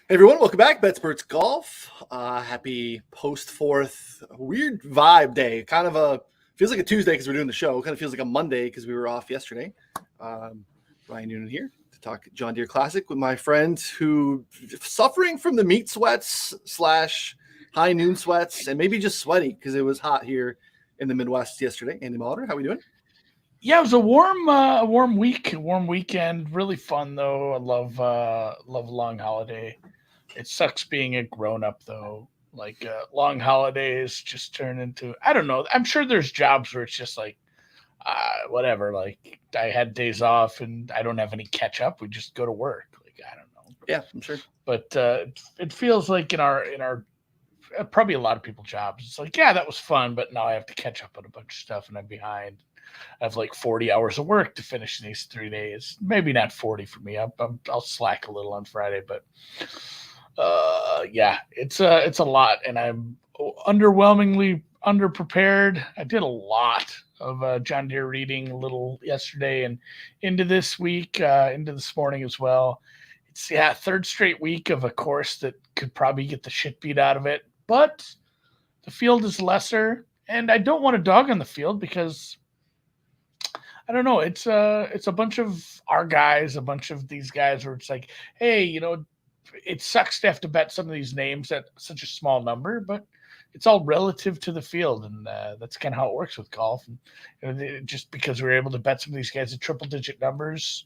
Hey everyone, welcome back. BetSports Golf. Happy post-4th weird vibe day. Kind of feels like a Tuesday because we're doing the show. Kind of feels like a Monday because we were off yesterday. Ryan Noonan here to talk John Deere Classic with my friend who suffering from the meat sweats / high noon sweats and maybe just sweaty because it was hot here in the Midwest yesterday. Andy Molitor, how are we doing? Yeah, it was a warm week, a warm weekend. Really fun though. I love a long holiday. It sucks being a grown up though. Like long holidays just turn into I don't know. I'm sure there's jobs where it's just like whatever. Like I had days off and I don't have any catch up. We just go to work. Like I don't know. Yeah, I'm sure. But it feels like in our probably a lot of people's jobs. It's like yeah, that was fun, but now I have to catch up on a bunch of stuff and I'm behind. I have like 40 hours of work to finish these 3 days. Maybe not 40 for me. I'll slack a little on Friday, but yeah, it's a lot, and I'm underwhelmingly underprepared. I did a lot of John Deere reading a little yesterday and into this week, into this morning as well. It's third straight week of a course that could probably get the shit beat out of it, but the field is lesser, and I don't want to dog on the field because I don't know. It's a bunch of our guys, a bunch of these guys where it's like, hey, it sucks to have to bet some of these names at such a small number, but it's all relative to the field, and that's kind of how it works with golf. And just because we're able to bet some of these guys at triple-digit numbers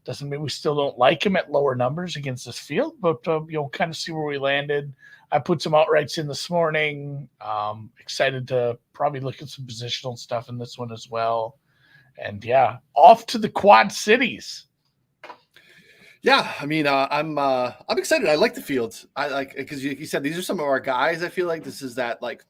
doesn't mean we still don't like them at lower numbers against this field. But you'll kind of see where we landed. I put some outrights in this morning. Excited to probably look at some positional stuff in this one as well. And yeah, off to the Quad Cities. Yeah, I mean, I'm excited. I like the field. I like because you said these are some of our guys. I feel like this is that like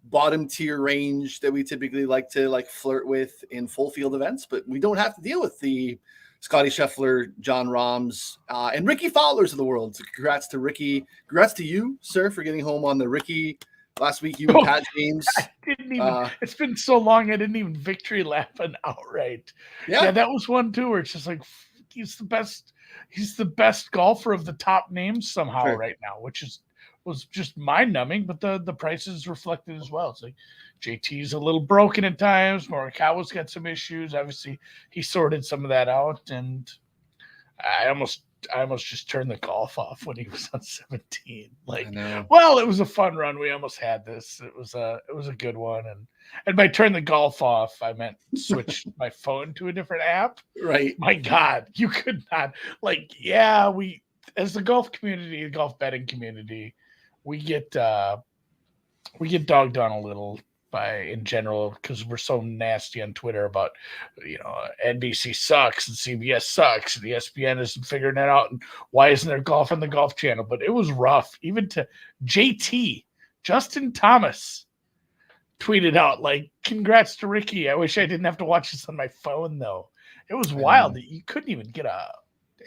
bottom tier range that we typically like to like flirt with in full field events, but we don't have to deal with the Scotty Scheffler, John Rahms, and Ricky Fowlers of the world. So congrats to Ricky. Congrats to you, sir, for getting home on the Ricky last week. You and Pat James. I didn't even. It's been so long. I didn't even victory lap an outright. Yeah, that was one too. Where it's just like he's the best. He's the best golfer of the top names somehow right now, which was just mind numbing. But the prices reflected as well. It's like JT's a little broken at times. Morikawa's got some issues. Obviously, he sorted some of that out, and I almost just turned the golf off when he was on 17. Like, well, it was a fun run. We almost had this. It was a good one. And by turn the golf off, I meant switch my phone to a different app. Right. My God, you could not. Like, yeah, we as the golf community, the golf betting community, we get dogged on a little in general because we're so nasty on Twitter about NBC sucks and CBS sucks and ESPN isn't figuring that out and why isn't there golf on the Golf Channel? But it was rough. Even to JT, Justin Thomas, tweeted out like, "Congrats to Ricky. I wish I didn't have to watch this on my phone though." It was wild that you couldn't even get a.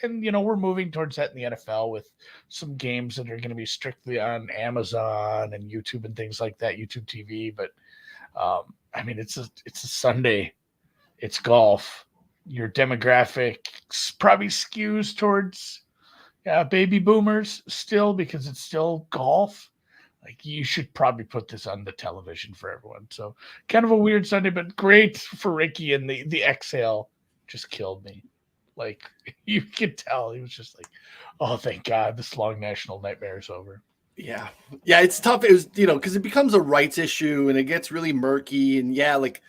And we're moving towards that in the NFL with some games that are going to be strictly on Amazon and YouTube and things like that, YouTube TV. But I mean, it's a Sunday. It's golf. Your demographic probably skews towards baby boomers still because it's still golf. Like you should probably put this on the television for everyone. So kind of a weird Sunday, but great for Ricky, and the exhale just killed me. Like you could tell he was just like, oh, thank God this long national nightmare is over. Yeah, it's tough. It was, because it becomes a rights issue and it gets really murky. And like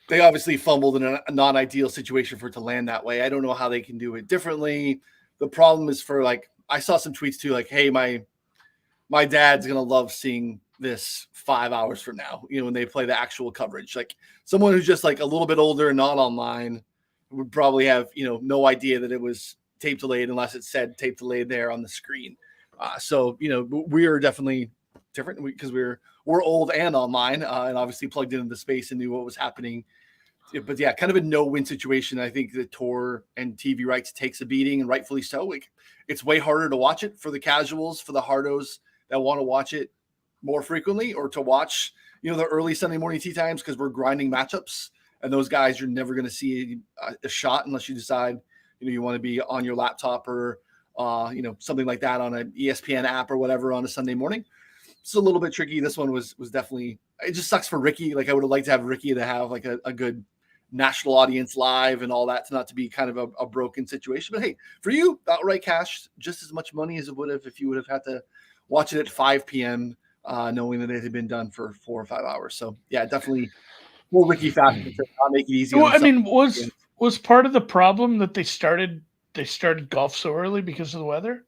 they obviously fumbled in a non-ideal situation for it to land that way. I don't know how they can do it differently. The problem is for like, I saw some tweets too, like, hey, my dad's going to love seeing this 5 hours from now, when they play the actual coverage. Like someone who's just like a little bit older and not online would probably have, no idea that it was tape delayed unless it said tape delayed there on the screen. So, we are definitely different because we're old and online and obviously plugged into the space and knew what was happening. But yeah, kind of a no-win situation. I think the tour and TV rights takes a beating, and rightfully so. Like, it's way harder to watch it for the casuals, for the hardos that want to watch it more frequently, or to watch, the early Sunday morning tee times because we're grinding matchups. And those guys, you're never going to see a shot unless you decide, you want to be on your laptop or something like that on an ESPN app or whatever on a Sunday morning. It's a little bit tricky. This one was definitely, it just sucks for Ricky. Like I would have liked to have Ricky to have like a good national audience live and all that, to not to be kind of a broken situation. But hey, for you, outright cash, just as much money as it would have if you would have had to watch it at 5 p.m., knowing that it had been done for 4 or 5 hours. So yeah, definitely more Ricky factor to not make it easy. Well, I mean, was part of the problem that they started golf so early because of the weather?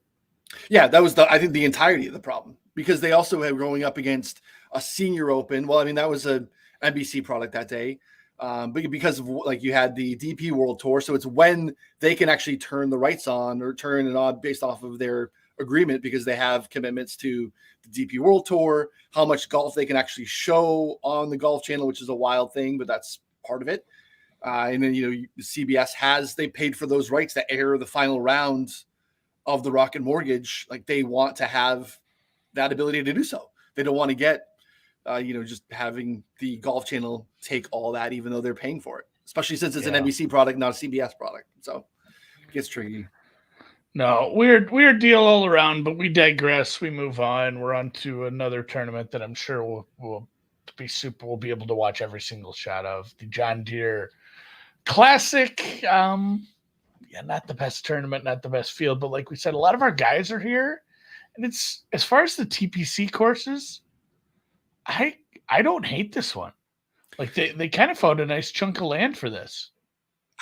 Yeah, that was I think the entirety of the problem, because they also had going up against a senior open. Well, I mean, that was a NBC product that day. But because of like you had the DP World Tour, so it's when they can actually turn the rights on or turn it on based off of their agreement, because they have commitments to the DP World Tour, how much golf they can actually show on the Golf Channel, which is a wild thing, but that's part of it. And then CBS they paid for those rights to air the final rounds of the Rocket Mortgage. Like they want to have that ability to do so. They don't want to get just having the Golf Channel take all that, even though they're paying for it, especially since it's an NBC product, not a CBS product. So it gets tricky. No, weird deal all around, but we digress. We move on. We're on to another tournament that I'm sure will be super. We'll be able to watch every single shot of the John Deere Classic. Not the best tournament, not the best field, but like we said, a lot of our guys are here. And it's, as far as the TPC courses, I don't hate this one. Like they kind of found a nice chunk of land for this.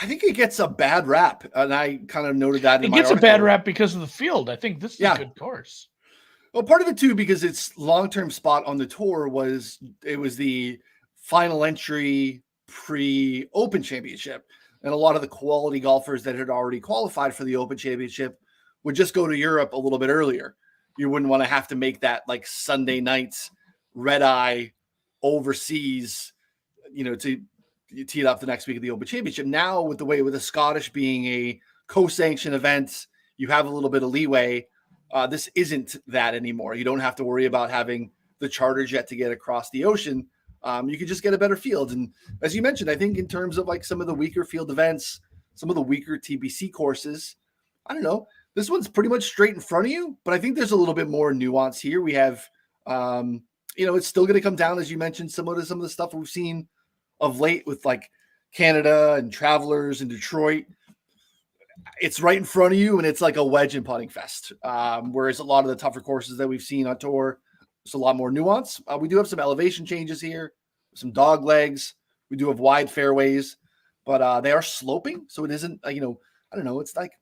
I think it gets a bad rap, and I kind of noted that in my article. It gets a bad rap because of the field. I think this is a good course. Well, part of it too, because its long-term spot on the tour was the final entry pre-Open Championship, and a lot of the quality golfers that had already qualified for the Open Championship would just go to Europe a little bit earlier. You wouldn't want to have to make that like Sunday nights red eye overseas, to tee it up the next week of the Open Championship. Now with the Scottish being a co-sanctioned event, you have a little bit of leeway. This isn't that anymore. You don't have to worry about having the charter jet to get across the ocean. You can just get a better field. And as you mentioned, I think in terms of like some of the weaker field events, some of the weaker TPC courses, I don't know, this one's pretty much straight in front of you, but I think there's a little bit more nuance here. We have, it's still going to come down, as you mentioned, similar to some of the stuff we've seen of late with like Canada and Travelers and Detroit. It's right in front of you, and it's like a wedge and putting fest. Whereas a lot of the tougher courses that we've seen on tour, it's a lot more nuance. We do have some elevation changes here, some dog legs. We do have wide fairways, but they are sloping, so it isn't. I don't know. It's like,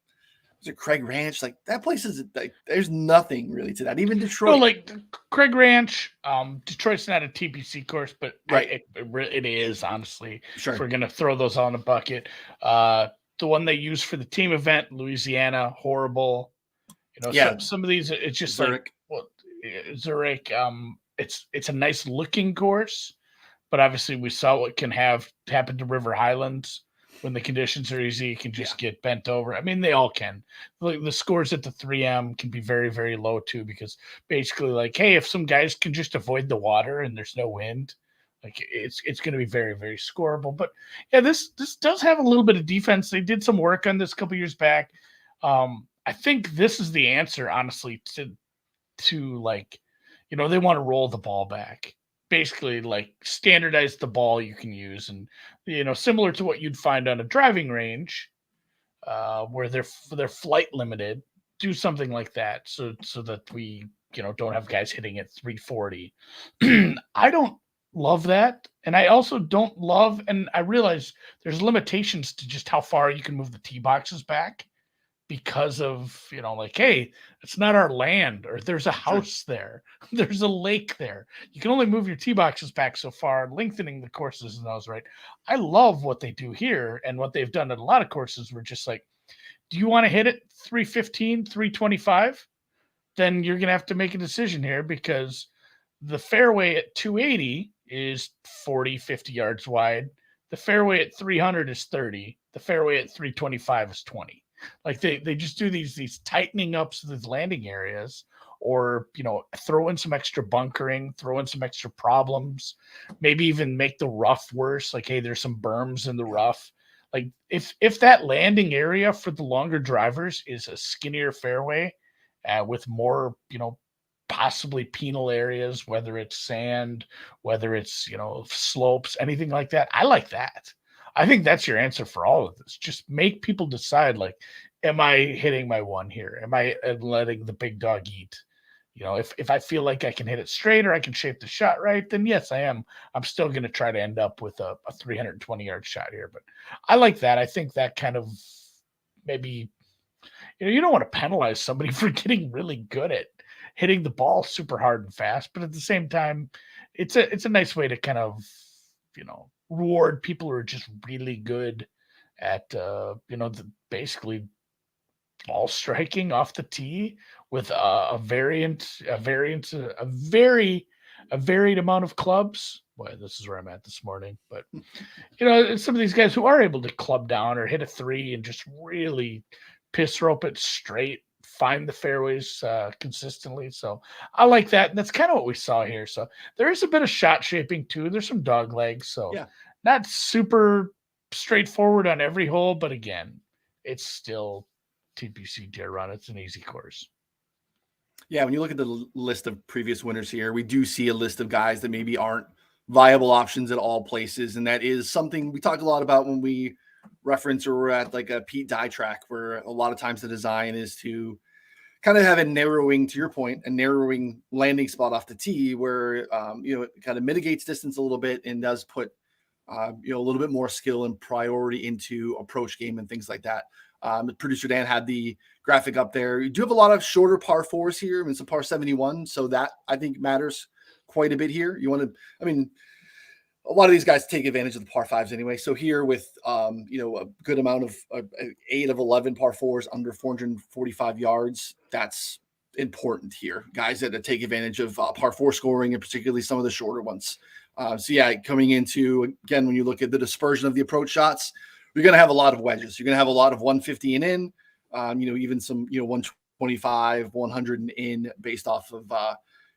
is it Craig Ranch? Like that place is like, there's nothing really to that. Even Detroit, no, like Craig Ranch. Detroit's not a TPC course, but right, it is honestly. Sure. If we're gonna throw those on a bucket. The one they use for the team event, Louisiana, horrible. Some of these, it's just Zurich. Zurich. It's a nice looking course, but obviously we saw what can happen to River Highlands when the conditions are easy. It can just get bent over. I mean, they all can. The scores at the 3M can be very, very low too, because basically, like, hey, if some guys can just avoid the water and there's no wind, like it's going to be very, very scoreable. But yeah, this does have a little bit of defense. They did some work on this a couple years back. I think this is the answer, honestly, to like, they want to roll the ball back, basically like standardize the ball you can use, and similar to what you'd find on a driving range, where they're flight limited. Do something like that, so that we don't have guys hitting at 340. I don't love that, and I also don't love, and I realize there's limitations to just how far you can move the tee boxes back, because of, like, hey, it's not our land, or there's a house there, there's a lake there. You can only move your tee boxes back so far, lengthening the courses and those, right? I love what they do here, and what they've done at a lot of courses. We're just like, do you want to hit it 315, 325? Then you're going to have to make a decision here, because the fairway at 280 is 40, 50 yards wide. The fairway at 300 is 30. The fairway at 325 is 20. Like they just do these tightening ups to these landing areas, or throw in some extra bunkering, throw in some extra problems, maybe even make the rough worse. Like, hey, there's some berms in the rough. Like if that landing area for the longer drivers is a skinnier fairway with more, possibly penal areas, whether it's sand, whether it's, slopes, anything like that. I like that. I think that's your answer for all of this. Just make people decide, like, am I hitting my one here? Am I letting the big dog eat? If I feel like I can hit it straight or I can shape the shot right, then yes, I am. I'm still going to try to end up with a 320-yard shot here. But I like that. I think that kind of maybe, you don't want to penalize somebody for getting really good at hitting the ball super hard and fast. But at the same time, it's a nice way to kind of, reward people who are just really good at, basically ball striking off the tee with a varied amount of clubs. Boy, this is where I'm at this morning. But some of these guys who are able to club down or hit a three and just really piss rope it straight, find the fairways consistently. So I like that. And that's kind of what we saw here. So there is a bit of shot shaping too. There's some dog legs. So not super straightforward on every hole, but again, it's still TPC Deere Run. It's an easy course. Yeah, when you look at the list of previous winners here, we do see a list of guys that maybe aren't viable options at all places. And that is something we talked a lot about when we reference or we're at like a Pete Dye track, where a lot of times the design is to kind of have a narrowing, to your point, a narrowing landing spot off the tee where, it kind of mitigates distance a little bit and does put, a little bit more skill and priority into approach game and things like that. Producer Dan had the graphic up there. You do have a lot of shorter par fours here. I mean, it's a par 71. So that I think matters quite a bit here. A lot of these guys take advantage of the par fives anyway. So here with, a good amount of 8 of 11 par fours under 445 yards, that's important here. Guys that take advantage of par four scoring, and particularly some of the shorter ones. Coming into, again, when you look at the dispersion of the approach shots, you're going to have a lot of wedges. You're going to have a lot of 150 and in, even some, 125, 100 and in based off of,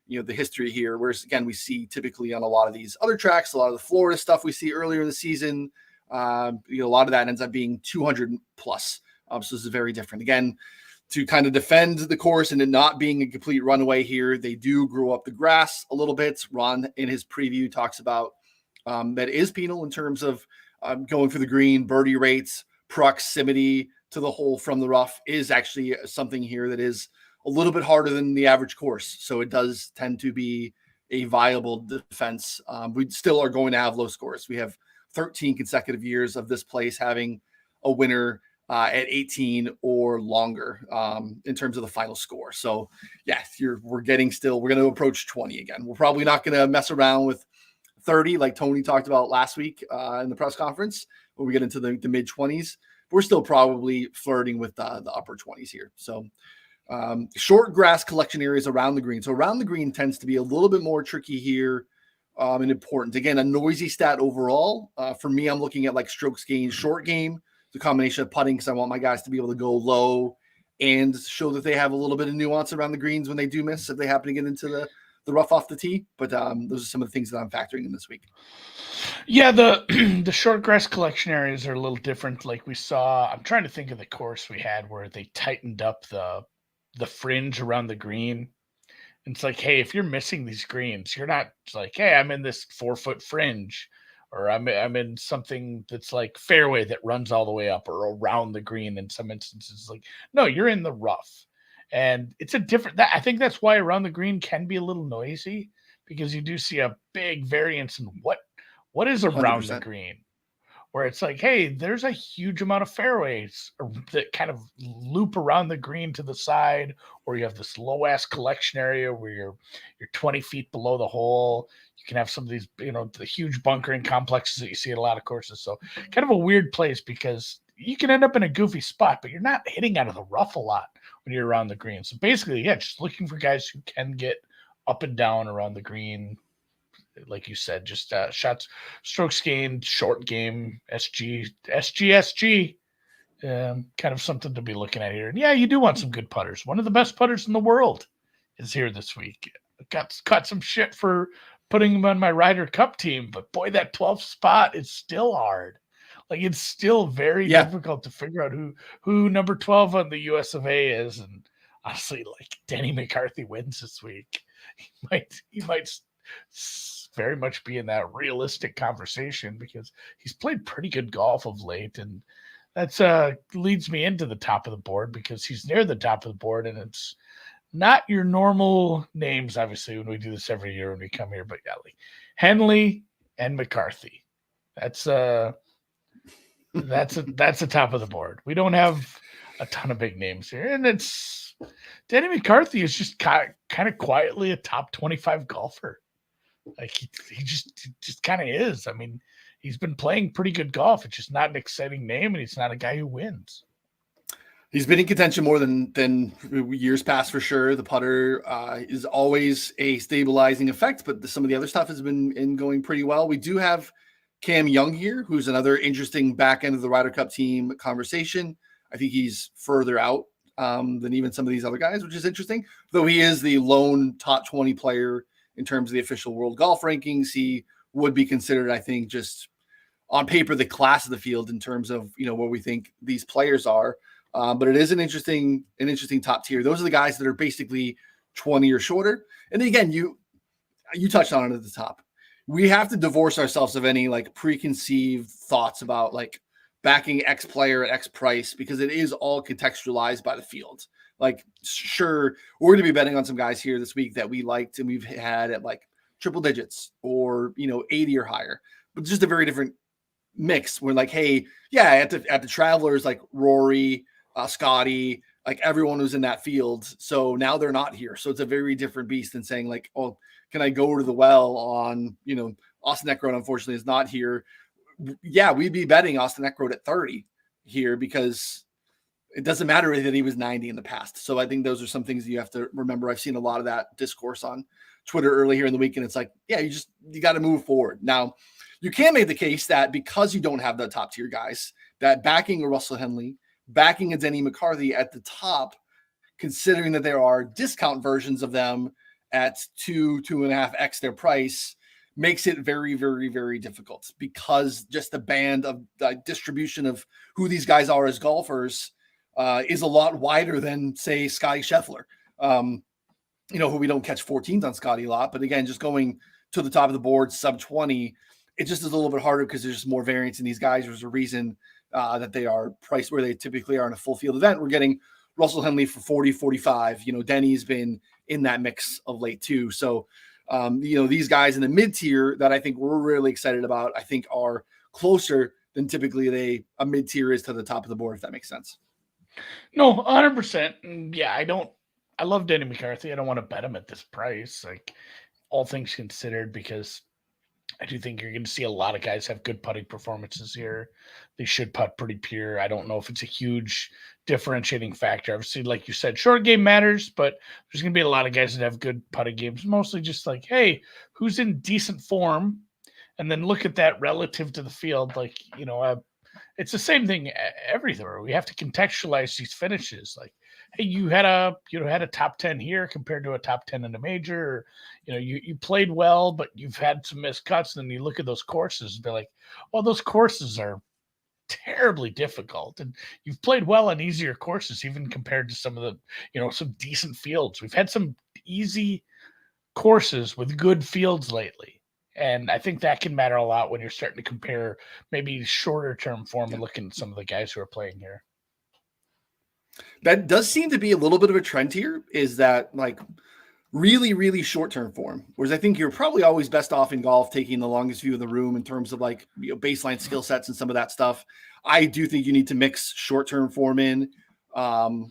the history here. Whereas again, we see typically on a lot of these other tracks, a lot of the Florida stuff we see earlier in the season, a lot of that ends up being 200 plus. So this is very different. Again, to kind of defend the course and it not being a complete runaway here, they do grow up the grass a little bit. Ron in his preview talks about that is penal in terms of going for the green, birdie rates, proximity to the hole from the rough is actually something here that is a little bit harder than the average course. So it does tend to be a viable defense. We still are going to have low scores. We have 13 consecutive years of this place having a winner at 18 or longer in terms of the final score. So we're going to approach 20 again. We're probably not going to mess around with 30 like Tony talked about last week in the press conference when we get into the mid 20s. We're still probably flirting with the upper 20s here. So short grass collection areas around the green. So around the green tends to be a little bit more tricky here and important. Again, a noisy stat overall. For me, I'm looking at like strokes gained, short game, the combination of putting, because I want my guys to be able to go low and show that they have a little bit of nuance around the greens when they do miss, if they happen to get into the rough off the tee. But those are some of the things that I'm factoring in this week. Yeah, the short grass collection areas are a little different. Like we saw, I'm trying to think of the course we had where they tightened up the fringe around the green. And it's like, hey, if you're missing these greens, you're not like, hey, I'm in this 4-foot fringe, or I'm in something that's like fairway that runs all the way up or around the green. In some instances, like, no, you're in the rough. And it's I think that's why around the green can be a little noisy, because you do see a big variance in what is around 100%. the green, where it's like, hey, there's a huge amount of fairways that kind of loop around the green to the side, or you have this low ass collection area where you're 20 feet below the hole. You can have some of these, the huge bunkering complexes that you see at a lot of courses. So kind of a weird place, because you can end up in a goofy spot, but you're not hitting out of the rough a lot when you're around the green. So basically, just looking for guys who can get up and down around the green. Like you said, just shots, strokes gained, short game, SG. Kind of something to be looking at here. And you do want some good putters. One of the best putters in the world is here this week. Got some shit for putting him on my Ryder Cup team, but boy, that 12th spot is still hard. Like, it's still very difficult to figure out who number 12 on the US of A is. And honestly, like, Denny McCarthy wins this week. He might very much be in that realistic conversation because he's played pretty good golf of late. And that's leads me into the top of the board because he's near the top of the board, and it's not your normal names, obviously, when we do this every year when we come here, but yeah, like Henley and McCarthy. That's the top of the board. We don't have a ton of big names here, and it's Denny McCarthy is just kind of quietly a top 25 golfer. Like he just kind of is. I mean, he's been playing pretty good golf. It's just not an exciting name, and he's not a guy who wins. He's been in contention more than years past for sure. The putter is always a stabilizing effect, but some of the other stuff has been going pretty well. We do have Cam Young here, who's another interesting back end of the Ryder Cup team conversation. I think he's further out than even some of these other guys, which is interesting. Though he is the lone top 20 player in terms of the official world golf rankings, he would be considered, I think, just on paper, the class of the field in terms of, what we think these players are. But it is an interesting top tier. Those are the guys that are basically 20 or shorter. And then again, you touched on it at the top. We have to divorce ourselves of any like preconceived thoughts about like backing X player at X price, because it is all contextualized by the field. Like, sure, we're going to be betting on some guys here this week that we liked and we've had at like triple digits or, 80 or higher, but just a very different mix. We're like, hey, yeah, at the Travelers, like Rory, Scotty, like everyone was in that field. So now they're not here. So it's a very different beast than saying like, oh, can I go to the well on, Austin Eckroat unfortunately is not here. Yeah, we'd be betting Austin Eckroat at 30 here because it doesn't matter that he was 90 in the past. So I think those are some things that you have to remember. I've seen a lot of that discourse on Twitter early here in the week. And it's like, yeah, you got to move forward. Now, you can make the case that because you don't have the top tier guys, that backing a Russell Henley, backing a Denny McCarthy at the top, considering that there are discount versions of them at 2.5x their price, makes it very, very, very difficult because just the band of the distribution of who these guys are as golfers is a lot wider than, say, Scotty Scheffler, who we don't catch 14s on Scotty a lot. But again, just going to the top of the board, sub 20, it just is a little bit harder because there's just more variance in these guys. There's a reason that they are priced where they typically are in a full field event. We're getting Russell Henley for 40, 45. Denny's been in that mix of late too. So, these guys in the mid tier that I think we're really excited about, I think are closer than typically a mid tier is to the top of the board, if that makes sense. No, 100%. Yeah, I love Denny McCarthy. I don't want to bet him at this price, like all things considered, because I do think you're going to see a lot of guys have good putting performances here. They should putt pretty pure. I don't know if it's a huge differentiating factor. Obviously, like you said, short game matters, but there's going to be a lot of guys that have good putting games, mostly just like, hey, who's in decent form? And then look at that relative to the field. Like, it's the same thing everywhere. We have to contextualize these finishes. Like, hey, you had a top 10 here compared to a top 10 in a major. Or, you played well, but you've had some missed cuts. And then you look at those courses and be like, well, those courses are terribly difficult. And you've played well on easier courses, even compared to some of the, some decent fields. We've had some easy courses with good fields lately. And I think that can matter a lot when you're starting to compare maybe shorter term form and looking at some of the guys who are playing here. That does seem to be a little bit of a trend here, is that like really, really short-term form. Whereas I think you're probably always best off in golf taking the longest view of the room in terms of like baseline skill sets and some of that stuff. I do think you need to mix short-term form in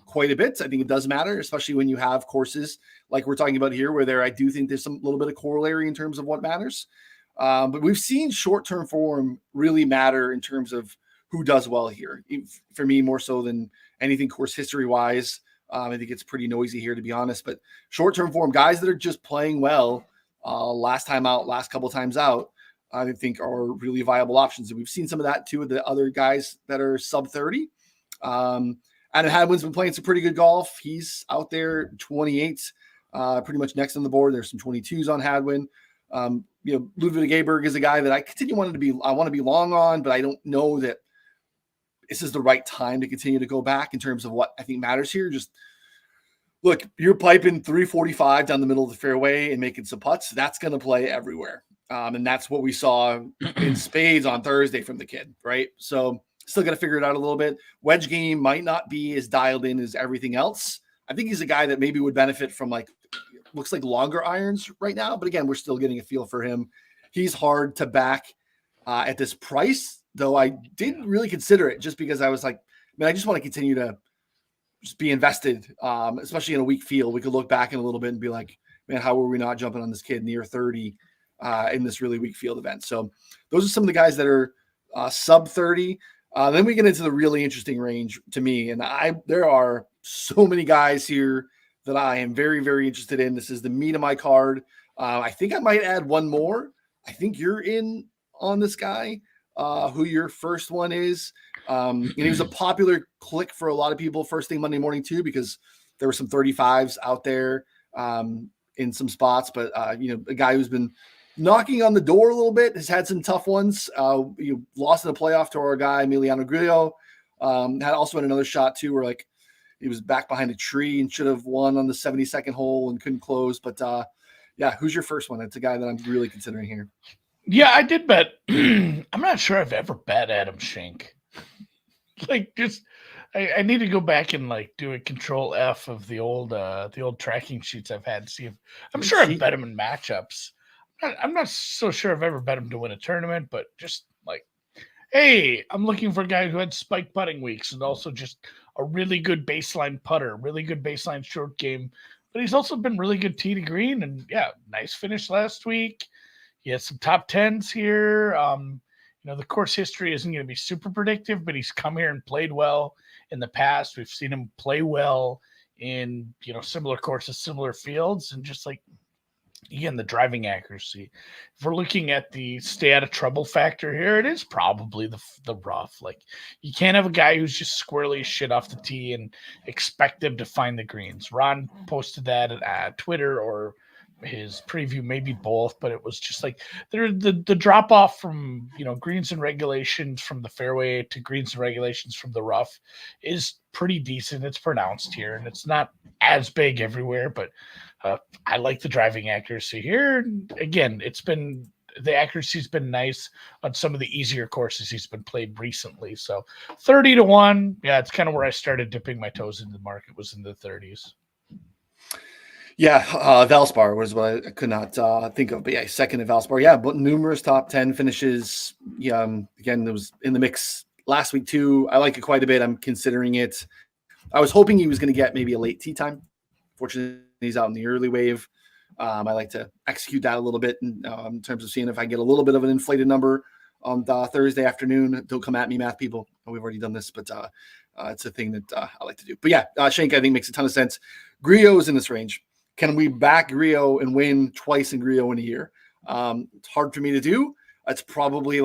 quite a bit. I think it does matter, especially when you have courses like we're talking about here, where I do think there's some little bit of corollary in terms of what matters. But we've seen short-term form really matter in terms of who does well here. For me, more so than anything course history-wise. I think it's pretty noisy here, to be honest. But short-term form, guys that are just playing well last time out, last couple times out, I think are really viable options. And we've seen some of that too with the other guys that are sub 30. Adam Hadwin's been playing some pretty good golf. He's out there 28, pretty much next on the board. There's some 22s on Hadwin. Ludwig Aberg is a guy that I want to be long on, but I don't know that this is the right time to continue to go back in terms of what I think matters here. Just look, you're piping 345 down the middle of the fairway and making some putts. That's going to play everywhere. And that's what we saw in spades on Thursday from the kid, right? So still got to figure it out a little bit. Wedge game might not be as dialed in as everything else. I think he's a guy that maybe would benefit from looks like longer irons right now. But again, we're still getting a feel for him. He's hard to back at this price, though I didn't really consider it just because I was like, man, I just want to continue to just be invested, especially in a weak field. We could look back in a little bit and be like, man, how were we not jumping on this kid near 30 in this really weak field event? So those are some of the guys that are sub 30. Then we get into the really interesting range to me. And there are so many guys here that I am very, very interested in. This is the meat of my card. I think I might add one more. I think you're in on this guy, who your first one is. And he was a popular click for a lot of people first thing Monday morning too, because there were some 35s out there in some spots. But, a guy who's been knocking on the door a little bit, has had some tough ones. Lost in the playoff to our guy, Emiliano Grillo. Had also had another shot too, where he was back behind a tree and should have won on the 72nd hole and couldn't close. But who's your first one? It's a guy that I'm really considering here. Yeah, I did bet. I'm not sure I've ever bet Adam Schenk. I need to go back and do a control F of the old tracking sheets I've had. See if I'm sure I've bet him in matchups. I'm not so sure I've ever bet him to win a tournament, but just hey, I'm looking for a guy who had spike putting weeks and also just a really good baseline putter, really good baseline short game. But he's also been really good tee to green, and nice finish last week. He has some top 10s here. The course history isn't going to be super predictive, but he's come here and played well in the past. We've seen him play well in, similar courses, similar fields, and just again, the driving accuracy. If we're looking at the stay out of trouble factor here, it is probably the rough. You can't have a guy who's just squirrely as shit off the tee and expect him to find the greens. Ron posted that at Twitter or his preview, maybe both, but it was just the drop off from greens and regulations from the fairway to greens and regulations from the rough is pretty decent. It's pronounced here, and it's not as big everywhere, but I like the driving accuracy here. Again, the accuracy's been nice on some of the easier courses he's been played recently. So 30-1, it's kind of where I started dipping my toes into the market, was in the 30s. Yeah, Valspar was what I could not think of. But second at Valspar. Yeah, but numerous top 10 finishes. Again, it was in the mix last week too. I like it quite a bit. I'm considering it. I was hoping he was going to get maybe a late tee time. Fortunately, he's out in the early wave. I like to execute that a little bit in terms of seeing if I get a little bit of an inflated number on Thursday afternoon. Don't come at me, math people. We've already done this, but it's a thing that I like to do. But Schenk, I think, makes a ton of sense. Grillo is in this range. Can we back Grillo and win twice in Grillo in a year? It's hard for me to do. It's probably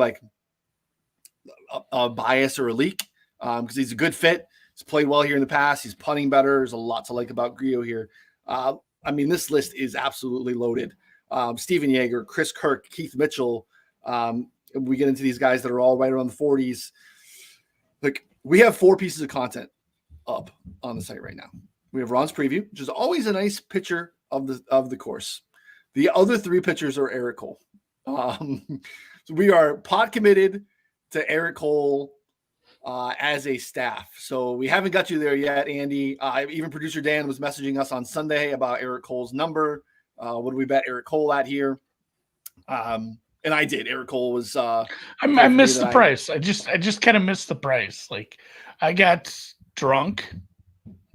a bias or a leak because he's a good fit. He's played well here in the past. He's putting better. There's a lot to like about Grillo here. This list is absolutely loaded. Steven Yeager, Chris Kirk, Keith Mitchell. We get into these guys that are all right around the 40s. We have 4 pieces of content up on the site right now. We have Ron's preview, which is always a nice picture of the course. The other 3 pictures are Eric Cole. So we are pot committed to Eric Cole as a staff. So we haven't got you there yet, Andy. Even producer Dan was messaging us on Sunday about Eric Cole's number. What do we bet Eric Cole at here? And I did. Eric Cole was. I missed the price. I just kind of missed the price. I got drunk.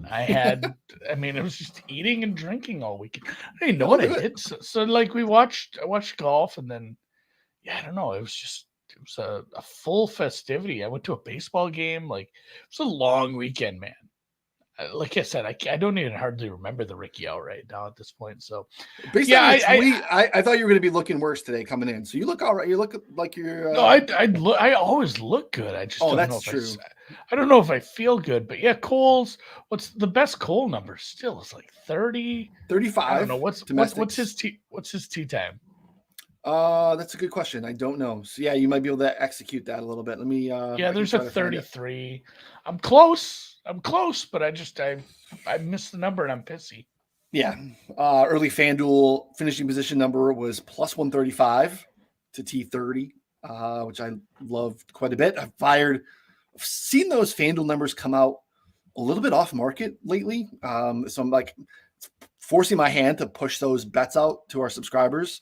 It was just eating and drinking all weekend. I didn't know what I did. So I watched golf, and then, I don't know. It was a full festivity. I went to a baseball game. It was a long weekend, man. Like I said, I don't even hardly remember the Ricky out right now at this point. So, I thought you were going to be looking worse today coming in. So you look all right. You look like you're. No, I always look good. I just don't know if true. I don't know if I feel good, but Cole's. What's the best Cole number? Still, it's 30, 35. I don't know what's his tee time. That's a good question. I don't know. So yeah, you might be able to execute that a little bit. Let me Yeah, I can there's a try to find it. 33. I'm close. But I missed the number and I'm pissy. Yeah. Early FanDuel finishing position number was plus 135 to T30, which I loved quite a bit. I've seen those FanDuel numbers come out a little bit off market lately. So I'm like forcing my hand to push those bets out to our subscribers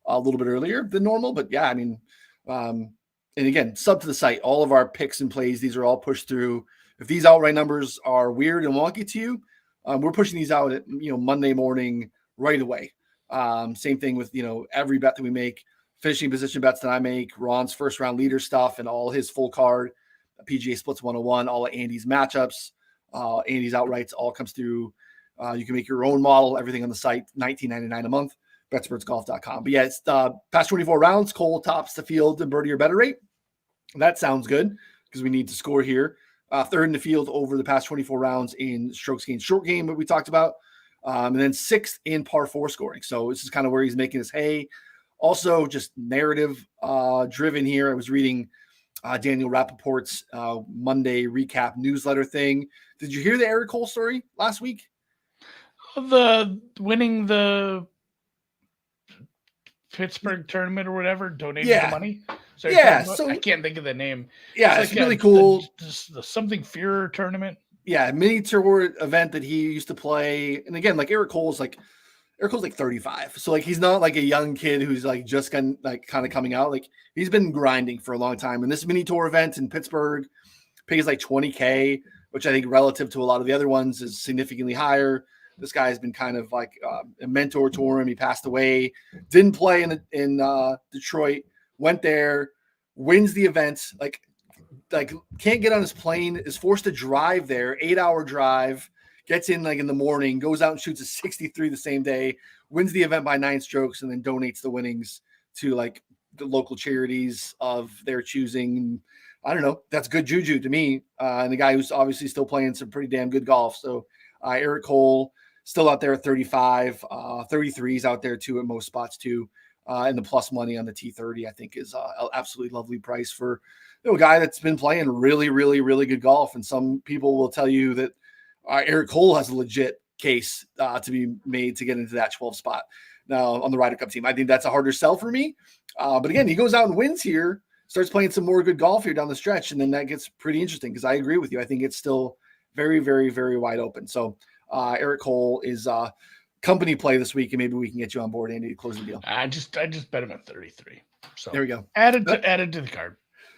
a little bit earlier than normal. But yeah, I mean, um, and again, sub to the site, all of our picks and plays, these are all pushed through. If these outright numbers are weird and wonky to you, we're pushing these out at Monday morning right away. Same thing with every bet that we make, finishing position bets that I make, Ron's first round leader stuff, and all his full card, PGA Splits 101, all of Andy's matchups, Andy's outrights, all comes through. You can make your own model, everything on the site, $19.99 a month, betsbirdsgolf.com. But yeah, it's past 24 rounds, Cole tops the field in birdie or better rate. That sounds good because we need to score here. Third in the field over the past 24 rounds in strokes gained short game, what we talked about. And then sixth in par four scoring. So this is kind of where he's making his hay. Also, just narrative driven here. I was reading Daniel Rappaport's Monday recap newsletter thing. Did you hear the Eric Cole story last week? The winning the Pittsburgh tournament or whatever, donating the money. So I can't think of the name. Yeah, it's really cool. The something Fear tournament. Yeah, mini tour event that he used to play. And again, like Eric Cole's like 35. So like he's not like a young kid who's like just kind of coming out. Like he's been grinding for a long time. And this mini tour event in Pittsburgh pays like $20K, which I think relative to a lot of the other ones is significantly higher. This guy has been kind of like a mentor to him. He passed away, didn't play in Detroit, went there, wins the event, like can't get on his plane, is forced to drive there, 8-hour drive, gets in like in the morning, goes out and shoots a 63 the same day, wins the event by 9 strokes, and then donates the winnings to like the local charities of their choosing. I don't know. That's good juju to me. And the guy who's obviously still playing some pretty damn good golf. So Eric Cole still out there at 35, 33s out there too at most spots too. And the plus money on the T30, I think, is an absolutely lovely price for a guy that's been playing really, really, really good golf. And some people will tell you that Eric Cole has a legit case to be made to get into that 12 spot now on the Ryder Cup team. I think that's a harder sell for me. But again, he goes out and wins here, starts playing some more good golf here down the stretch, and then that gets pretty interesting because I agree with you. I think it's still very, very, very wide open. So Eric Cole is company play this week, and maybe we can get you on board, Andy, to close the deal. I just bet him at 33. So there we go. Added to the card.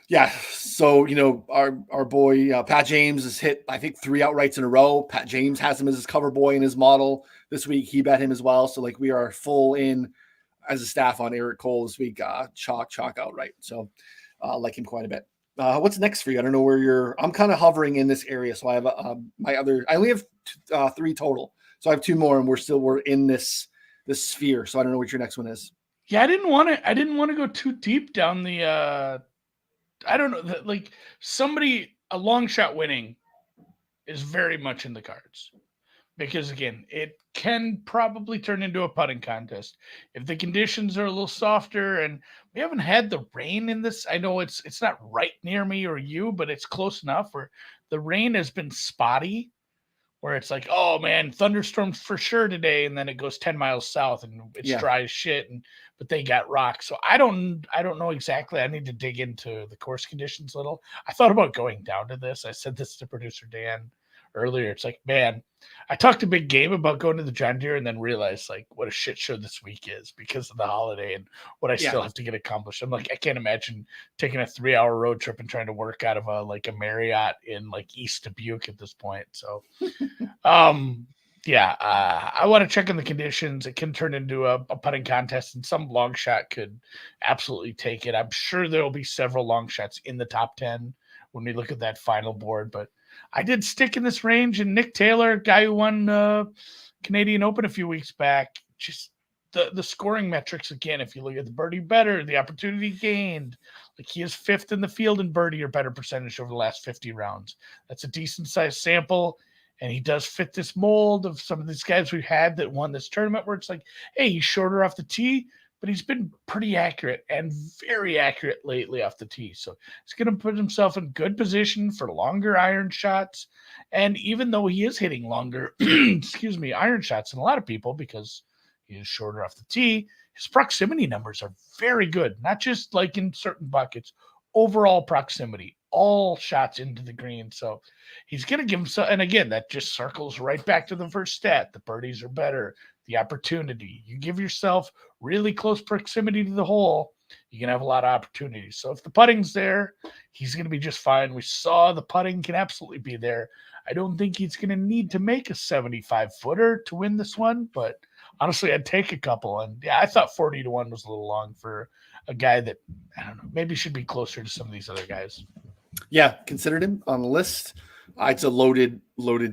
Yeah. So, our boy Pat James has hit, I think, 3 outrights in a row. Pat James has him as his cover boy in his model this week. He bet him as well. So like we are full in as a staff on Eric Cole this week. Chalk outright. So I like him quite a bit. What's next for you? I don't know where I'm kind of hovering in this area. So I have I only have 3 total. So I have 2 more, and we're in this sphere. So I don't know what your next one is. Yeah, I didn't want to go too deep down the I don't know, like a long shot winning is very much in the cards because again, it can probably turn into a putting contest if the conditions are a little softer, and we haven't had the rain in this. I know it's not right near me or you, but it's close enough where the rain has been spotty, where it's like, oh man, thunderstorms for sure today, and then it goes 10 miles south and it's dry as shit, but they got rocks. So I don't know exactly. I need to dig into the course conditions a little. I thought about going down to this. I said this to producer Dan earlier. It's like, man, I talked a big game about going to the John Deere and then realized like what a shit show this week is because of the holiday and what I still have to get accomplished. I'm like, I can't imagine taking a 3-hour road trip and trying to work out of a Marriott in like East Dubuque at this point. So, I want to check on the conditions. It can turn into a putting contest, and some long shot could absolutely take it. I'm sure there will be several long shots in the top 10 when we look at that final board, but I did stick in this range, and Nick Taylor, guy who won Canadian Open a few weeks back, just the scoring metrics again. If you look at the birdie better, the opportunity gained, like he is 5th in the field in birdie or better percentage over the last 50 rounds. That's a decent sized sample, and he does fit this mold of some of these guys we've had that won this tournament, where it's like, hey, he's shorter off the tee, but he's been pretty accurate and very accurate lately off the tee. So he's going to put himself in good position for longer iron shots. And even though he is hitting longer, iron shots than a lot of people because he is shorter off the tee, his proximity numbers are very good, not just like in certain buckets, overall proximity, all shots into the green. So he's going to give himself, and again, that just circles right back to the first stat. The birdies are better, the opportunity. You give yourself really close proximity to the hole, you can have a lot of opportunities. So if the putting's there, he's going to be just fine. We saw the putting can absolutely be there. I don't think he's going to need to make a 75-footer to win this one, but honestly, I'd take a couple. And yeah, I thought 40-1 was a little long for a guy that, I don't know, maybe should be closer to some of these other guys. Yeah, considered him on the list. It's a loaded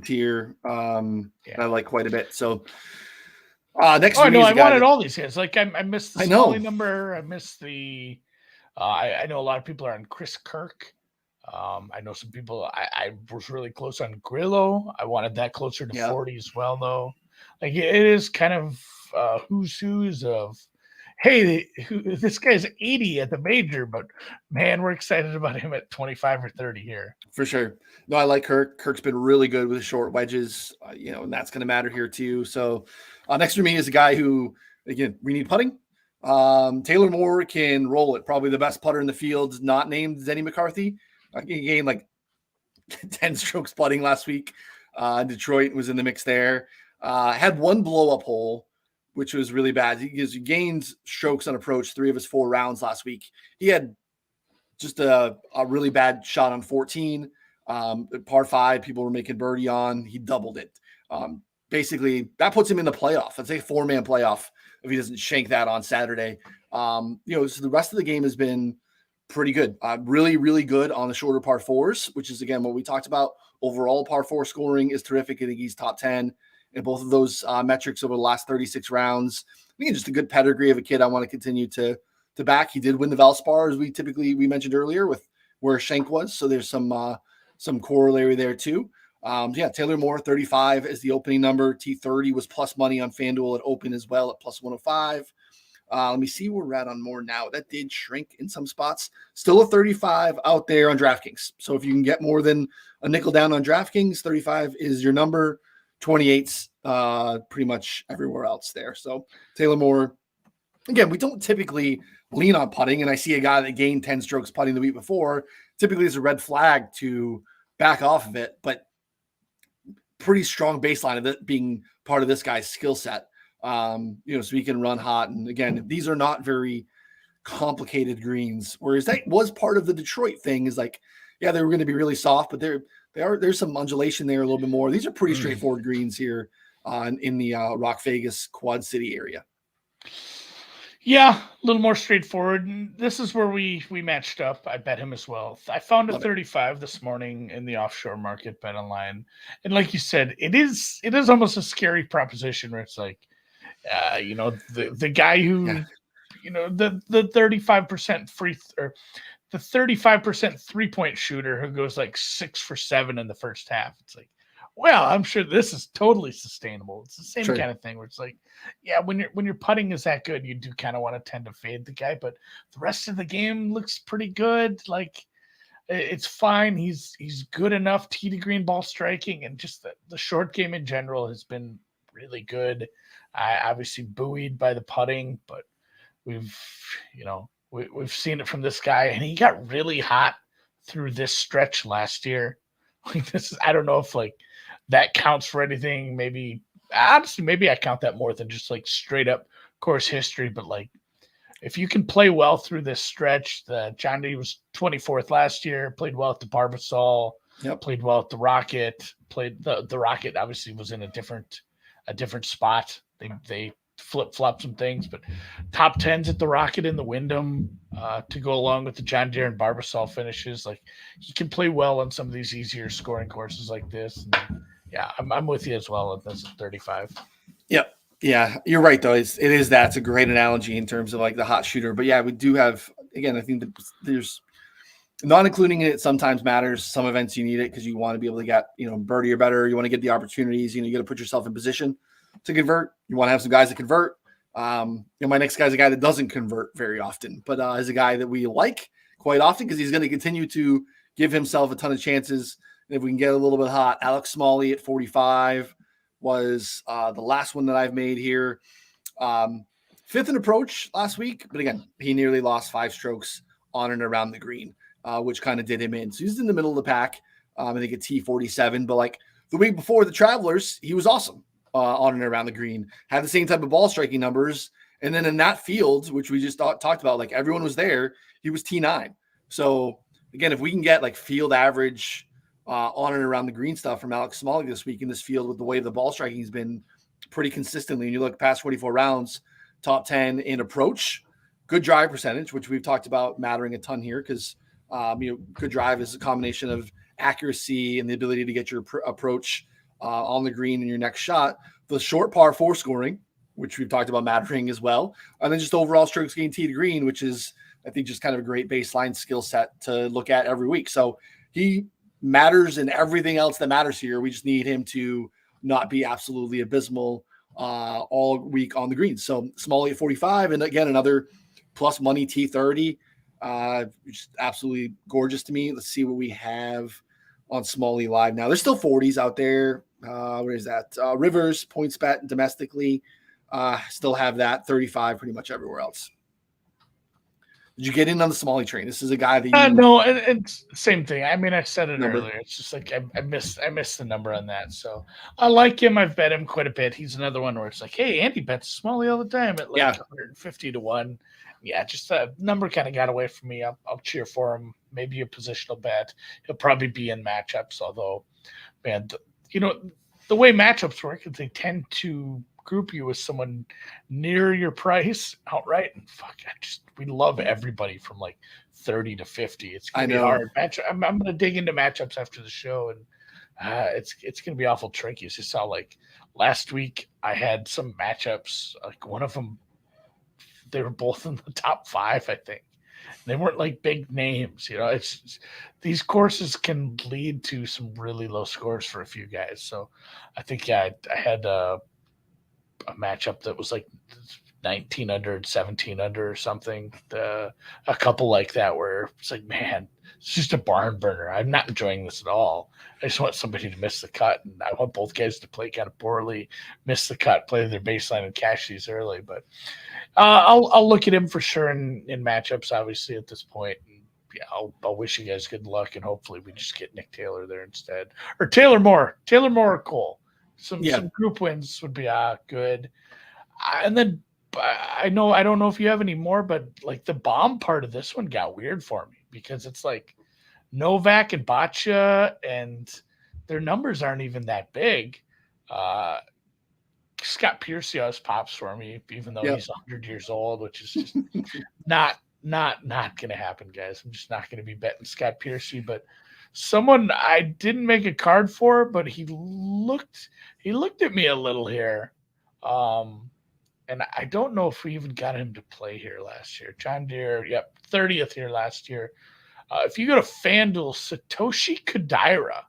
tier. I like quite a bit. So next, I wanted all these guys. Like I missed the Smalley number. I missed the. I know a lot of people are on Chris Kirk. I know some people. I was really close on Grillo. I wanted that closer to 40 as well, though. Like it is kind of who's of. Hey, this guy's 80 at the major, but man, we're excited about him at 25 or 30 here. For sure. No, I like Kirk. Kirk's been really good with short wedges, and that's going to matter here too. So next for me is a guy who, again, we need putting. Taylor Moore can roll it. Probably the best putter in the field, not named Denny McCarthy. He gained like 10 strokes putting last week. Detroit was in the mix there. Had one blow-up hole, which was really bad. He gained strokes on approach 3 of his 4 rounds last week. He had just a really bad shot on 14. Par 5, people were making birdie on. He doubled it. Basically, that puts him in the playoff. That's a 4-man playoff if he doesn't shank that on Saturday. So the rest of the game has been pretty good. Really, really good on the shorter par 4s, which is, again, what we talked about. Overall par 4 scoring is terrific. I think he's top 10 in both of those metrics over the last 36 rounds. I think just a good pedigree of a kid I want to continue to back. He did win the Valspar, as we mentioned earlier, with where Schenk was. So there's some corollary there too. Taylor Moore, 35 is the opening number. T30 was plus money on FanDuel at open as well at plus 105. Let me see where we're at on Moore now. That did shrink in some spots. Still a 35 out there on DraftKings. So if you can get more than a nickel down on DraftKings, 35 is your number. 28's pretty much everywhere else there. So Taylor Moore, again, we don't typically lean on putting, and I see a guy that gained 10 strokes putting the week before. Typically it's a red flag to back off of it, but pretty strong baseline of it being part of this guy's skill set. So he can run hot. And again, these are not very complicated greens, whereas that was part of the Detroit thing is like, yeah, they were going to be really soft, but there's some undulation there a little bit more. These are pretty straightforward greens here in the Rock Vegas Quad City area. Yeah, a little more straightforward. And this is where we matched up. I bet him as well. I found a 35 this morning in the offshore market bet online. And like you said, it is almost a scary proposition where it's like, the guy who, the 35% free or the 35% 3-point shooter who goes like 6 for 7 in the first half. It's like, well, I'm sure this is totally sustainable. It's the same kind of thing where it's like, yeah, when your putting is that good, you do kind of want to tend to fade the guy, but the rest of the game looks pretty good. Like it's fine. He's good enough tee to green ball striking, and just the short game in general has been really good. I obviously buoyed by the putting, but we've seen it from this guy, and he got really hot through this stretch last year. Like I don't know if like that counts for anything. Maybe I count that more than just like straight up course history. But like, if you can play well through this stretch, the John Deere was 24th last year, played well at the Barbasol, played well at the Rocket, played the Rocket obviously was in a different spot. They flip-flop some things, but top 10s at the Rocket and the Wyndham to go along with the John Deere and Barbasol finishes. Like he can play well on some of these easier scoring courses like this. And yeah, I'm with you as well. That's a 35. Yep. Yeah, you're right though. It's a great analogy in terms of like the hot shooter. But yeah, we do have, again, I think that there's not including it sometimes matters. Some events you need it because you want to be able to get, birdie or better. You want to get the opportunities, you got to put yourself in position to convert. You want to have some guys that convert. My next guy is a guy that doesn't convert very often, but is a guy that we like quite often because he's going to continue to give himself a ton of chances. If we can get a little bit hot, Alex Smalley at 45 was the last one that I've made here. Fifth in approach last week, but again, he nearly lost 5 strokes on and around the green, which kind of did him in. So he's in the middle of the pack. I think a T47, but like the week before the Travelers, he was awesome on and around the green, had the same type of ball striking numbers. And then in that field, which we just talked about, like everyone was there, he was T9. So again, if we can get like field average on and around the green stuff from Alex Smalley this week in this field with the way the ball striking has been pretty consistently, and you look past 44 rounds, top 10 in approach, good drive percentage, which we've talked about mattering a ton here because good drive is a combination of accuracy and the ability to get your approach on the green in your next shot. The short par 4 scoring, which we've talked about mattering as well, and then just overall strokes gained tee to green, which is I think just kind of a great baseline skill set to look at every week. So he matters in everything else that matters here. We just need him to not be absolutely abysmal all week on the greens. So Smalley at 45, and again, another plus money T30, just absolutely gorgeous to me. Let's see what we have on Smalley live now. There's still 40s out there. What is that? Rivers, PointsBet domestically, still have that 35 pretty much everywhere else. Did you get in on the Smalley train? This is a guy that you no, it's same thing. I mean, I said it earlier. It's just like I missed the number on that. So I like him. I've bet him quite a bit. He's another one where it's like, hey, Andy bets Smalley all the time at like 150 to 1. Yeah, just the number kind of got away from me. I'll cheer for him. Maybe a positional bet. He'll probably be in matchups. Although, man, the way matchups work is they tend to group you with someone near your price outright, and we love everybody from like 30 to 50. It's gonna be hard. I'm gonna dig into matchups after the show, and it's gonna be awful tricky. As you saw, like last week, I had some matchups. Like one of them, they were both in the top 5, I think. They weren't like big names, it's these courses can lead to some really low scores for a few guys. So I think I had a matchup that was like 19 under, 17 under or something. A couple like that where it's like, man, it's just a barn burner. I'm not enjoying this at all. I just want somebody to miss the cut, and I want both guys to play kind of poorly, miss the cut, play their baseline, and cash these early. But I'll look at him for sure in matchups, obviously, at this point. And yeah, I'll wish you guys good luck, and hopefully we just get Nick Taylor there instead, or Taylor Moore or Cole. Some group wins would be good. And then I don't know if you have any more, but like the bomb part of this one got weird for me because it's like Novak and Boccia, and their numbers aren't even that big. Scott Piercy always pops for me, even though he's 100 years old, which is just not going to happen, guys. I'm just not going to be betting Scott Piercy, but someone I didn't make a card for, but he looked at me a little here. And I don't know if we even got him to play here last year. John Deere, 30th here last year. If you go to FanDuel, Satoshi Kodaira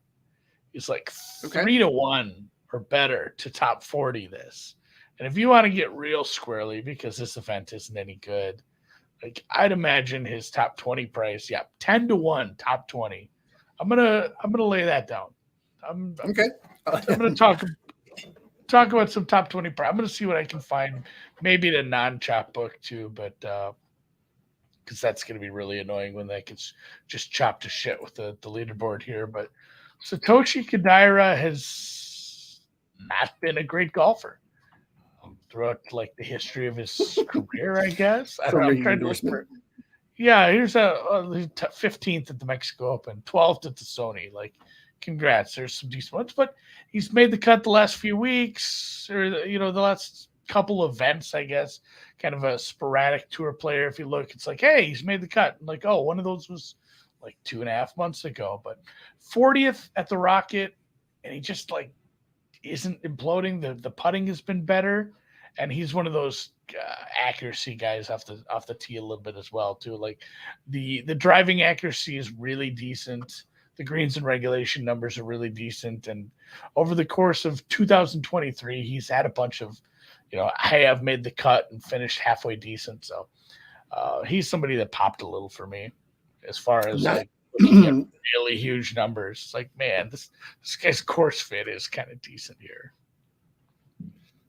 is like 3 to 1 or better to top 40 this. And if you want to get real squirrely, because this event isn't any good, like I'd imagine his top 20 price, 10 to 1, top 20. I'm gonna lay that down. I'm gonna talk about some top 20. I'm gonna see what I can find, maybe the non-chop book too, but because that's gonna be really annoying when that gets just chopped to shit with the leaderboard here. But Satoshi Kodaira has not been a great golfer throughout like the history of his career, I guess. I'm trying to whisper. Yeah, here's a 15th at the Mexico Open, 12th at the Sony. Like, congrats. There's some decent ones, but he's made the cut the last few weeks, or the last couple events, I guess. Kind of a sporadic tour player. If you look, it's like, hey, he's made the cut. And like, oh, one of those was like 2.5 months ago. But 40th at the Rocket, and he just like isn't imploding. The putting has been better, and he's one of those accuracy guys off the tee a little bit as well too. Like the driving accuracy is really decent. The greens and regulation numbers are really decent, and over the course of 2023, he's had a bunch of I have made the cut and finished halfway decent. So he's somebody that popped a little for me as far as Not, like looking at really huge numbers. It's like, man, this guy's course fit is kind of decent here.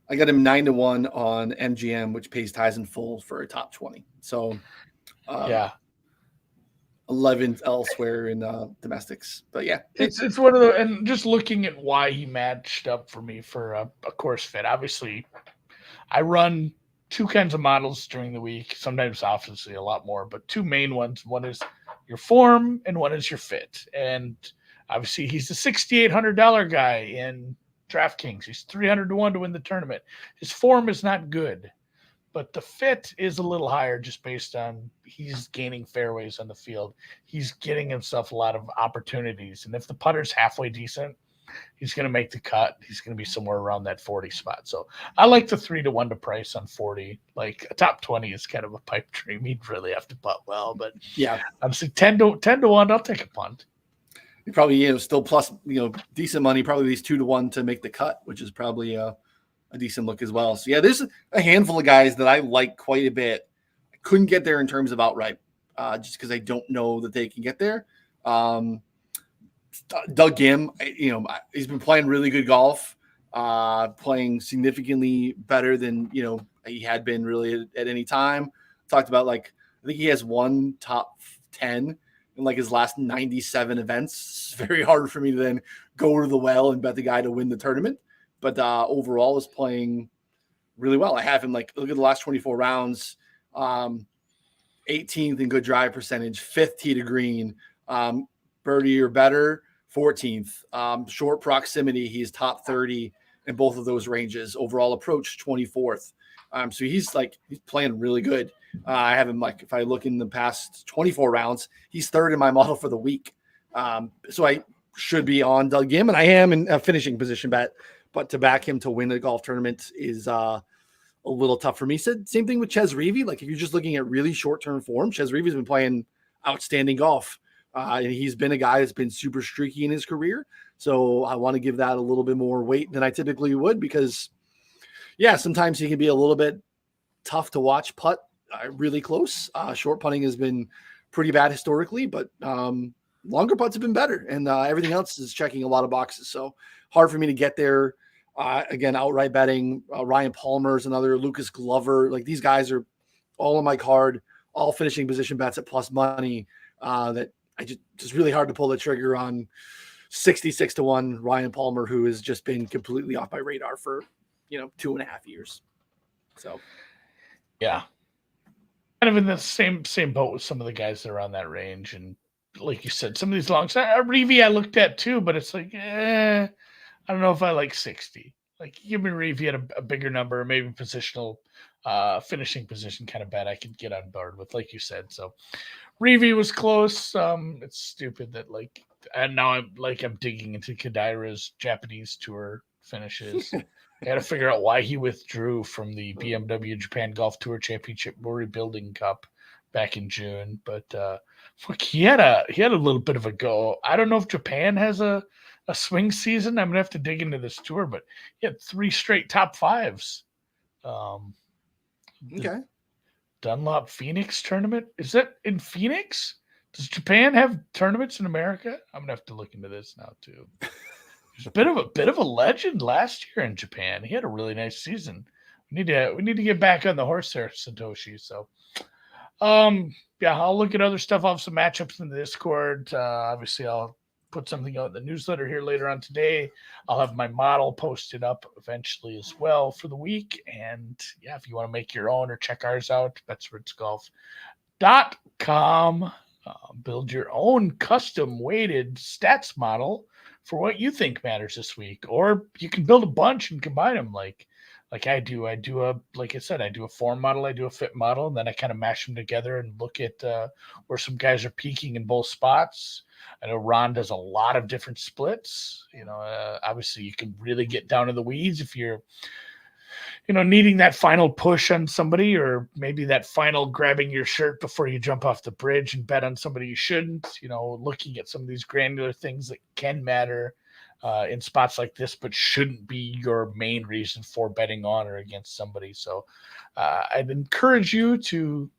I got him 9-1 on MGM, which pays ties in full for a top 20. So Yeah. 11 elsewhere in domestics. But yeah, It's one of the, and just looking at why he matched up for me for a course fit. Obviously, I run two kinds of models during the week, sometimes obviously a lot more, but two main ones. One is your form and one is your fit. And obviously he's a $6,800 guy in DraftKings. He's 300-1 to win the tournament. His form is not good, but the fit is a little higher just based on he's gaining fairways on the field. He's getting himself a lot of opportunities. And if the putter's halfway decent, he's going to make the cut. He's going to be somewhere around that 40 spot. So I like the 3-1 to price on 40. Like a top 20 is kind of a pipe dream. He'd really have to putt well, but yeah, I'm saying 10-1. I'll take a punt. You probably, still plus, decent money, probably these 2-1 to make the cut, which is probably a decent look as well. So yeah, there's a handful of guys that I like quite a bit. I couldn't get there in terms of outright, just because I don't know that they can get there. Doug Gim, he's been playing really good golf, playing significantly better than, he had been really at any time. Talked about, I think he has one top 10 in his last 97 events. It's very hard for me to then go to the well and bet the guy to win the tournament. But overall is playing really well. I have him look at the last 24 rounds, 18th in good drive percentage, 5th tee to green, birdie or better, 14th. Short proximity, he's top 30 in both of those ranges. Overall approach, 24th. So he's playing really good. I have him if I look in the past 24 rounds, he's third in my model for the week. So I should be on Doug Gim, and I am in a finishing position bet. But to back him to win the golf tournament is a little tough for me. Same thing with Ches Reavie. If you're just looking at really short-term form, Ches Reavie's been playing outstanding golf. And he's been a guy that's been super streaky in his career. So I want to give that a little bit more weight than I typically would because, yeah, sometimes he can be a little bit tough to watch putt really close. Short putting has been pretty bad historically, but longer putts have been better. And everything else is checking a lot of boxes. So hard for me to get there. Again, outright betting. Ryan Palmer is another. Lucas Glover. These guys are all on my card, all finishing position bets at plus money that I just really hard to pull the trigger on 66-1 Ryan Palmer, who has just been completely off my radar for, 2.5 years. So, yeah, kind of in the same boat with some of the guys that are on that range. And like you said, some of these longs, Reavie I looked at too, but it's I don't know if I like 60. Give me Reavie at a bigger number, maybe positional, finishing position kind of bet I could get on board with, like you said. So Reavie was close. It's stupid that and now I'm digging into Kodaira's Japanese tour finishes. I got to figure out why he withdrew from the BMW Japan Golf Tour Championship Rebuilding Cup back in June. But he had a little bit of a go. I don't know if Japan has a swing season. I'm gonna have to dig into this tour, but he had 3 straight top 5s. Okay. Dunlop Phoenix tournament. Is that in Phoenix? Does Japan have tournaments in America? I'm gonna have to look into this now too. He's a bit of a legend last year in Japan. He had a really nice season. We need to get back on the horse there, Satoshi. So yeah, I'll look at other stuff. I'll have some matchups in the Discord. Obviously I'll put something out in the newsletter here later on today. I'll have my model posted up eventually as well for the week. And yeah, if you want to make your own or check ours out, betsritzgolf.com. Build your own custom weighted stats model for what you think matters this week, or you can build a bunch and combine them like I do. Like I said, I do a form model, I do a fit model, and then I kind of mash them together and look at where some guys are peaking in both spots. I know Ron does a lot of different splits. Obviously you can really get down in the weeds if you're needing that final push on somebody, or maybe that final grabbing your shirt before you jump off the bridge and bet on somebody you shouldn't, looking at some of these granular things that can matter. in spots like this, but shouldn't be your main reason for betting on or against somebody. So I'd encourage you to,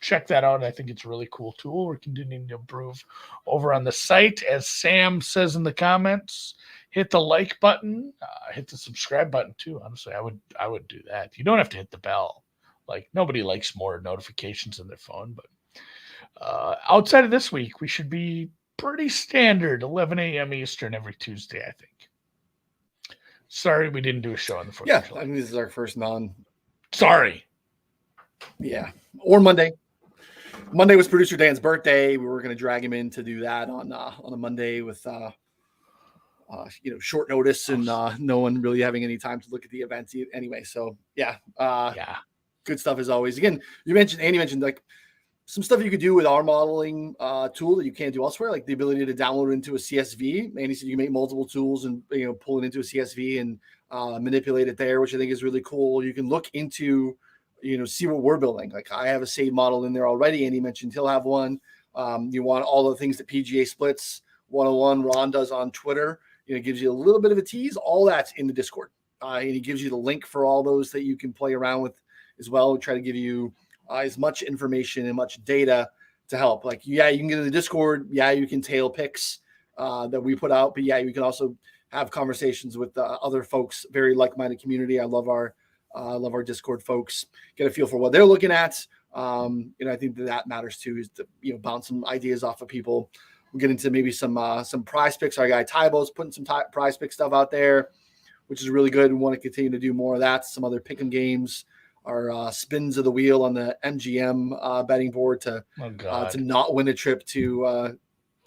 check that out. I think it's a really cool tool. We're continuing to improve over on the site. As Sam says in the comments, hit the like button, hit the subscribe button too. Honestly, I would do that. You don't have to hit the bell. Like, nobody likes more notifications in their phone, but outside of this week, we should be pretty standard, 11 a.m. Eastern every Tuesday, I think. Sorry, we didn't do a show on the 4th of July. I mean, this is our first Sorry. Yeah, or Monday. Monday was producer Dan's birthday. We were going to drag him in to do that on a Monday with short notice and no one really having any time to look at the events anyway. So yeah, good stuff as always. Again, Andy mentioned like some stuff you could do with our modeling tool that you can't do elsewhere, like the ability to download it into a CSV. Andy said you can make multiple tools and pull it into a CSV and manipulate it there, which I think is really cool. You can look into see what we're building. Like I have a save model in there already. Andy mentioned he'll have one. You want all the things that PGA Splits 101 Ron does on Twitter. It gives you a little bit of a tease. All that's in the Discord. And he gives you the link for all those that you can play around with as well. We try to give you as much information and much data to help. Like, you can get in the Discord. You can tail picks that we put out. But you can also have conversations with other folks, very like-minded community. I love our Discord folks. Get a feel for what they're looking at. I think that matters too, is to bounce some ideas off of people. We'll get into maybe some prize picks. Our guy Tybo's putting some prize pick stuff out there, which is really good. We want to continue to do more of that. Some other pick 'em games, our spins of the wheel on the MGM betting board to not win a trip to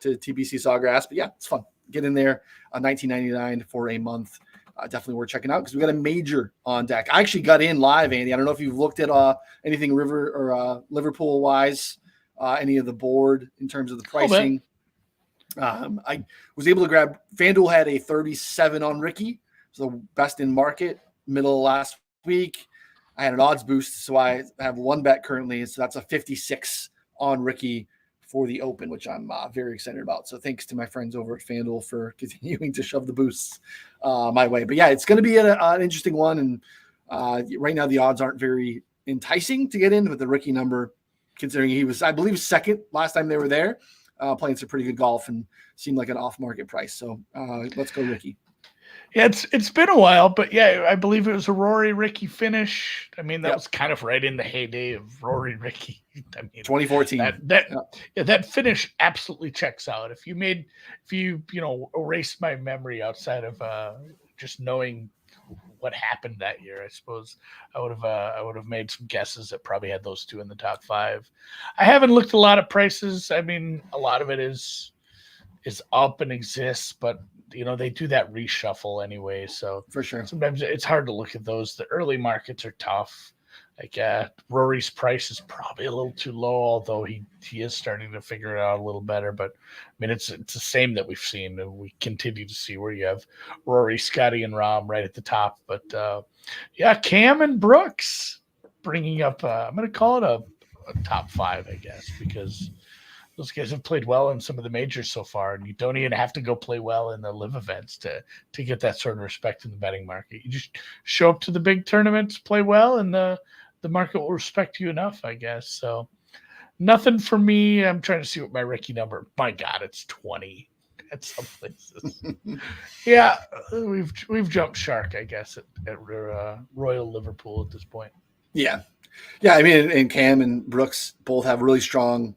TPC Sawgrass. But it's fun. Get in there. $19.99 for a month. Definitely worth checking out because we got a major on deck. I actually got in live, Andy. I don't know if you've looked at anything Liverpool wise, any of the board in terms of the pricing. I was able to grab. FanDuel had a 37 on Ricky, so best in market, middle of last week. I had an odds boost, so I have one bet currently, so that's a 56 on Ricky for the Open, which I'm very excited about. So thanks to my friends over at FanDuel for continuing to shove the boosts my way. But it's going to be an interesting one. And right now the odds aren't very enticing to get in with the Ricky number, considering he was, I believe, second last time they were there, playing some pretty good golf and seemed like an off-market price. So let's go Ricky. Yeah, it's been a while, but I believe it was a Rory Ricky finish. I mean, that was kind of right in the heyday of Rory Ricky. I mean, 2014. That finish absolutely checks out. If you erase my memory outside of just knowing what happened that year, I suppose I would have made some guesses that probably had those two in the top 5. I haven't looked a lot of prices. I mean, a lot of it is up and exists, but they do that reshuffle anyway. So for sure, sometimes it's hard to look at those. The early markets are tough. Like Rory's price is probably a little too low, although he is starting to figure it out a little better. But I mean, it's the same that we've seen, and we continue to see where you have Rory, Scotty, and Rahm right at the top. But Cam and Brooks bringing up. I'm going to call it a top 5, I guess, because those guys have played well in some of the majors so far, and you don't even have to go play well in the live events to get that sort of respect in the betting market. You just show up to the big tournaments, play well, and the market will respect you enough, I guess. So nothing for me. I'm trying to see what my Ricky number. My God, it's 20 at some places. We've jumped shark, I guess, at Royal Liverpool at this point. Yeah. I mean, and Cam and Brooks both have really strong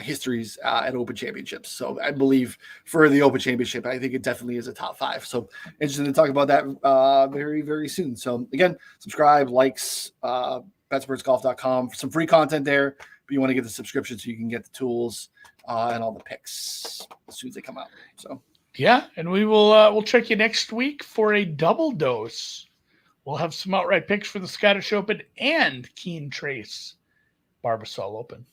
histories at Open Championships. So I believe for the Open Championship, I think it definitely is a top 5. So interested to talk about that very, very soon. So again, subscribe, likes, betsportsgolf.com for some free content there, but you want to get the subscription so you can get the tools and all the picks as soon as they come out. So and we will we'll check you next week for a double dose. We'll have some outright picks for the Scottish Open and Keen Trace Barbasol Open.